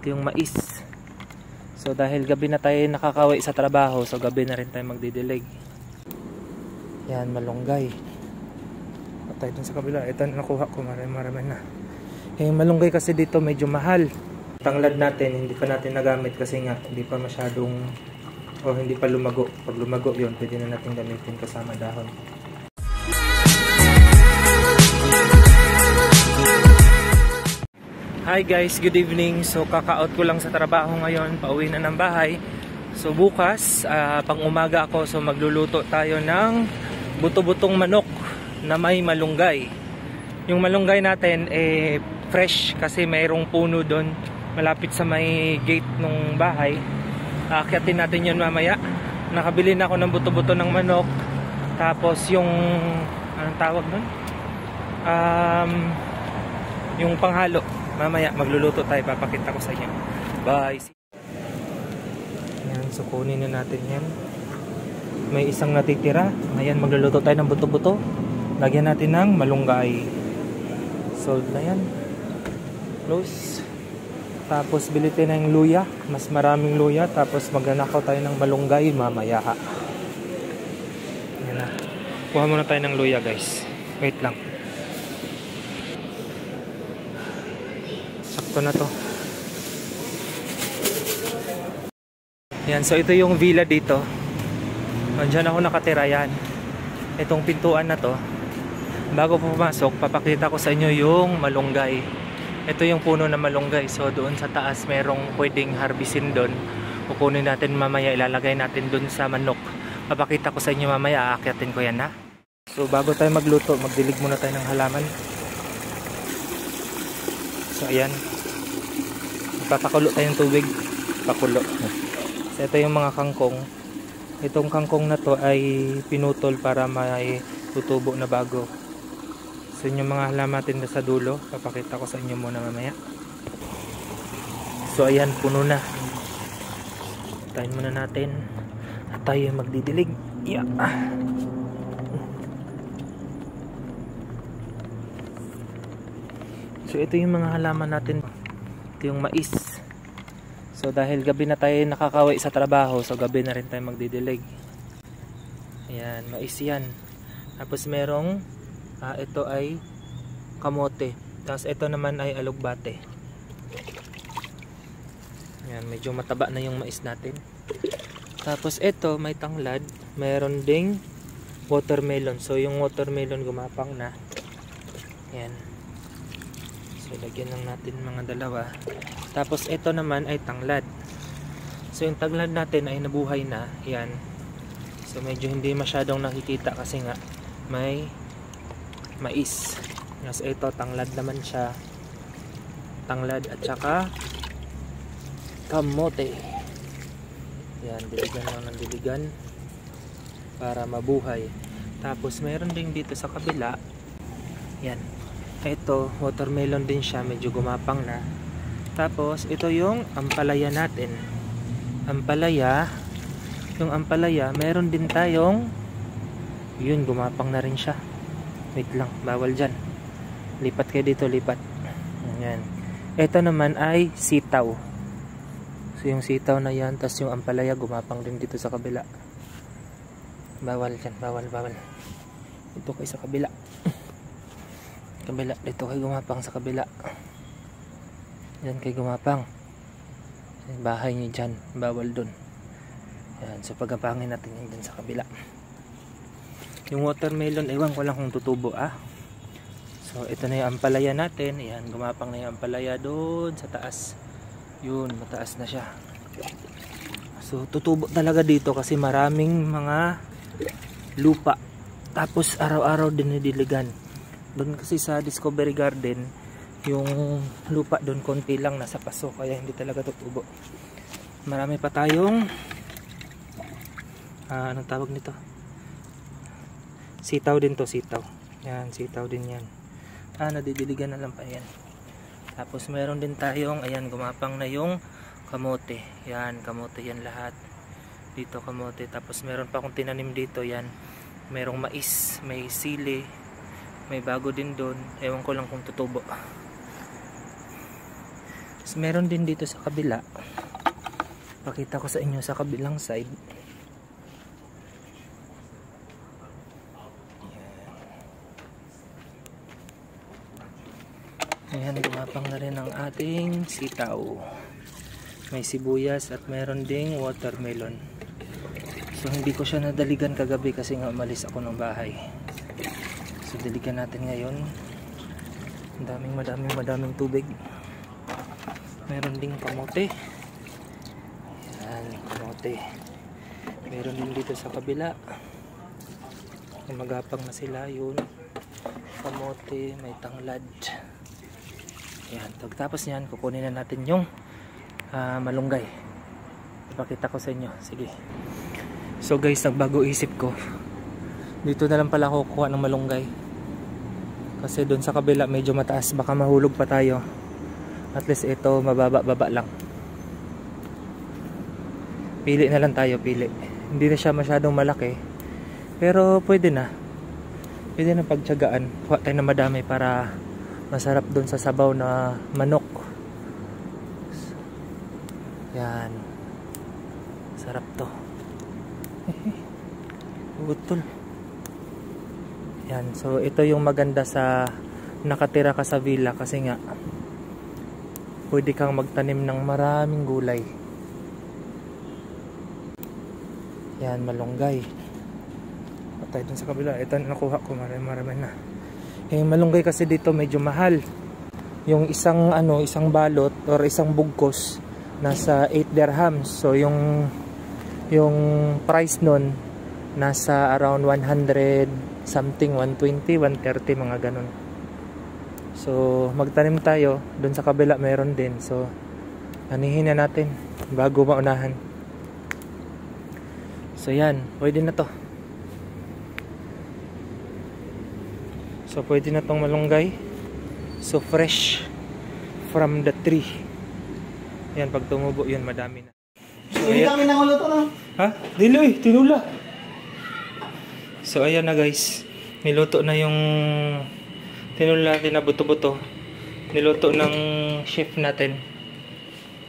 Ito yung mais. So dahil gabi na tayo nakakawi sa trabaho, so gabi na rin tayo magdidilig. Yan, malunggay. Patay dun sa kabila. Ito na nakuha ko, marami na. Yung malunggay kasi dito medyo mahal. Tanglad natin, hindi pa natin nagamit kasi nga hindi pa masyadong hindi pa lumago. Pag lumago yun, pwede na natin gamitin kasama dahon. Hi guys, good evening. So kaka-out ko lang sa trabaho ngayon, pauwi na ng bahay. So bukas, pang umaga ako, so magluluto tayo ng buto-butong manok na may malunggay. Yung malunggay natin fresh kasi mayroong puno doon malapit sa may gate ng bahay. Aakyatin natin yun mamaya. Nakabili na ako ng buto-buto ng manok. Tapos yung anong tawag doon? Yung panghalo. Mamaya magluluto tayo, papakita ko sa inyo. Bye. Yan, so kunin na natin yan. May isang natitira. Ngayon magluluto tayo ng buto-buto. Lagyan natin ng malunggay. Sold na yan. Close. Tapos bilitin na yung luya. Mas maraming luya. Tapos magnanakaw tayo ng malunggay mamaya. Yan na. Kuha muna tayo ng luya guys. Wait lang. Sakto na to. Yan, so ito yung villa dito. Diyan ako nakatira yan. Itong pintuan na to. Bago pumasok, papakita ko sa inyo yung malunggay. Ito yung puno na malunggay. So doon sa taas merong pwedeng harbisin doon. Kukunin natin mamaya, ilalagay natin doon sa manok. Papakita ko sa inyo mamaya, aakyatin ko yan ha. So bago tayo magluto, magdilig muna tayo ng halaman. So ayan. Papakulo tayong tubig. Pakulo. So ito yung mga kangkong. Itong kangkong na to ay pinutol para may tutubo na bago. So yung mga halaman natin sa dulo, papakita ko sa inyo muna mamaya. So ayan, puno na. Tayin muna natin at tayo magdidilig. Yeah. So ito yung mga halaman natin. Ito yung mais. So dahil gabi na tayo nakakawi sa trabaho, so gabi na rin tayo magdidilig. Ayan, mais yan. Tapos merong ito ay kamote. Tapos ito naman ay alugbate. Ayan, medyo mataba na yung mais natin. Tapos ito may tanglad. Meron ding watermelon. So yung watermelon gumapang na. Ayan. So lagyan lang natin mga dalawa. Tapos ito naman ay tanglad. So yung tanglad natin ay nabuhay na. Ayan. So medyo hindi masyadong nakikita kasi nga may mais. Kasi ito tanglad naman siya. Tanglad at saka kamote. Yan, diligan lang ng diligan para mabuhay. Tapos meron din dito sa kabila. Yan. Ito, watermelon din siya, medyo gumapang na. Tapos ito yung ampalaya natin. Ampalaya. Yung ampalaya, meron din tayong yun, gumapang na rin siya. Wait lang, bawal dyan. Lipat kayo dito, lipat. Ayan. Ito naman ay sitaw. So yung sitaw na yan, tas yung ampalaya gumapang din dito sa kabila. Bawal dyan, bawal. Ito kayo sa kabila. Kabila, dito kayo gumapang sa kabila. Yan kayo gumapang. Bahay nyo dyan, bawal dun. Yan, so pagapangin natin yan dyan sa kabila. Yung watermelon, ewan ko lang kung tutubo So ito na yung ampalaya natin. Ayan, gumapang na yung ampalaya doon sa taas. Yun, mataas na siya. So tutubo talaga dito kasi maraming mga lupa. Tapos araw-araw dinidiligan. Doon kasi sa Discovery Garden, yung lupa doon konti lang, nasa paso, kaya hindi talaga tutubo. Marami pa tayong anong tawag nito? Sitaw din to, sitaw. Yan, sitaw din yan. Nadidiligan na lang pa yan. Tapos meron din tayong, ayan, gumapang na yung kamote. Yan, kamote yan lahat. Dito kamote. Tapos meron pa akong tinanim dito, yan. Merong mais, may sili, may bago din doon. Ewan ko lang kung tutubo. So, meron din dito sa kabila. Pakita ko sa inyo sa kabilang side. Ayan, gumapang na rin ang ating sitaw. May sibuyas at meron ding watermelon. So hindi ko siya nadaligan kagabi kasi nga umalis ako ng bahay. So diligan natin ngayon. Madaming tubig. Meron ding kamote. Ayan, kamote. Meron din dito sa kabila. Magapang na sila yun. Kamote, may tanglad. Ayan, tapos niyan kukunin na natin yung malunggay. Ipakita ko sa inyo. Sige. So guys, nagbago isip ko. Dito na lang pala ako kukuha ng malunggay. Kasi doon sa kabila medyo mataas, baka mahulog pa tayo. At least ito mababa lang. Pili na lang tayo, pili. Hindi na siya masyadong malaki. Pero pwede na. Pwede na pagtiyagaan. Kuha tayo na madami para masarap doon sa sabaw na manok. Yan. Sarap to. Utol. Yan. So ito yung maganda sa nakatira ka sa villa kasi nga pwede kang magtanim ng maraming gulay. Yan, malunggay. Patay dun sa kabila. Ito na nakuha ko. Marami na. Eh, malunggay kasi dito medyo mahal. Yung isang balot or isang bugkos nasa 8 dirhams. So yung price nun nasa around 100 something, 120, 130 mga ganun. So magtanim tayo. Dun sa kabila meron din. So anihin na natin bago maunahan. So yan, pwede na to. So pwede na tong malunggay. So fresh from the tree. Yan, pag tumubo yun, madami na. So, hindi kami nangulo to, no? Ha? Dilo eh, tinula. So ayan na guys. Niluto na yung tinula natin na buto-buto. Niluto ng chef natin.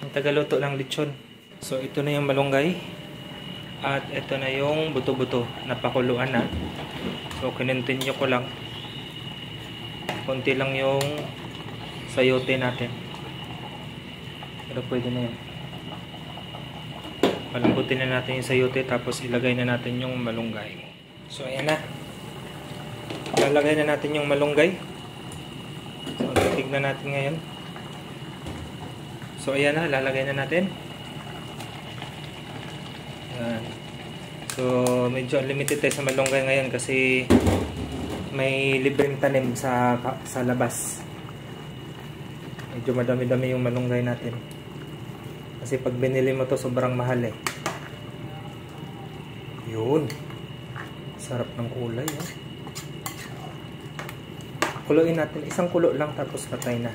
Ang tagaluto ng lechon. So ito na yung malunggay. At ito na yung buto-buto. Napakuluan na. So kinontinue ko lang. Konti lang yung sayote natin. Pero pwede na yun. Palambutin na natin yung sayote. Tapos ilagay na natin yung malunggay. So ayan na. Lalagay na natin yung malunggay. So tignan natin ngayon. So ayan na. Lalagay na natin. Ayan. So medyo unlimited tayo sa malunggay ngayon kasi may libreng tanim sa labas. Medyo madami-dami yung malunggay natin. Kasi pag binili mo to sobrang mahal eh. Yun. Sarap ng kulay eh. Kuluin natin. Isang kulo lang tapos patay na.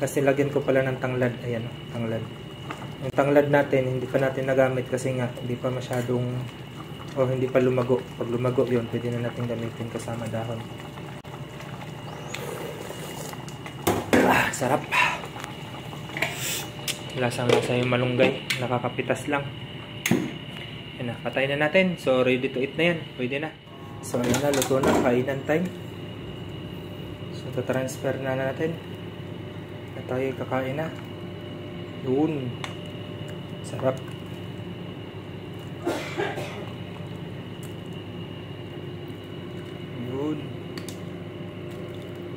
Kasi lagyan ko pala ng tanglad. Ayan, tanglad. Yung tanglad natin, hindi pa natin nagamit kasi nga, hindi pa masyadong, o hindi pa lumago. Pag lumago yun, pwede na natin gamitin kasama dahon. Sarap. Lasang-lasa yung malunggay. Nakakapitas lang. Yan na, patay na natin. So, ready to eat na yan. Pwede na. So, ayan na, luto na. Kainan time. So, transfer na natin. At tayo kakain na. Yun. Sarap. Yun.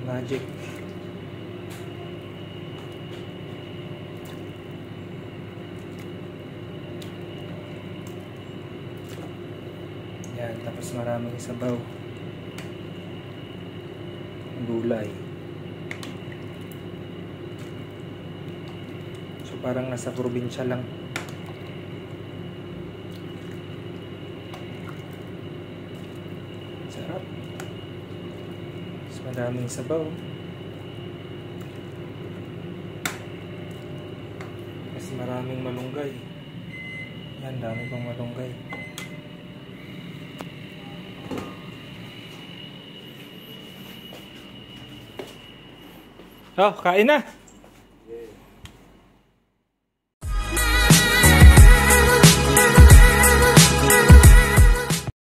Magic. Yan. Tapos maraming sabaw. Gulay. So parang nasa probinsya lang. Sarap. Mas maraming sabaw. Mas maraming malunggay. Yan, dami pang malunggay. Oh, kain na!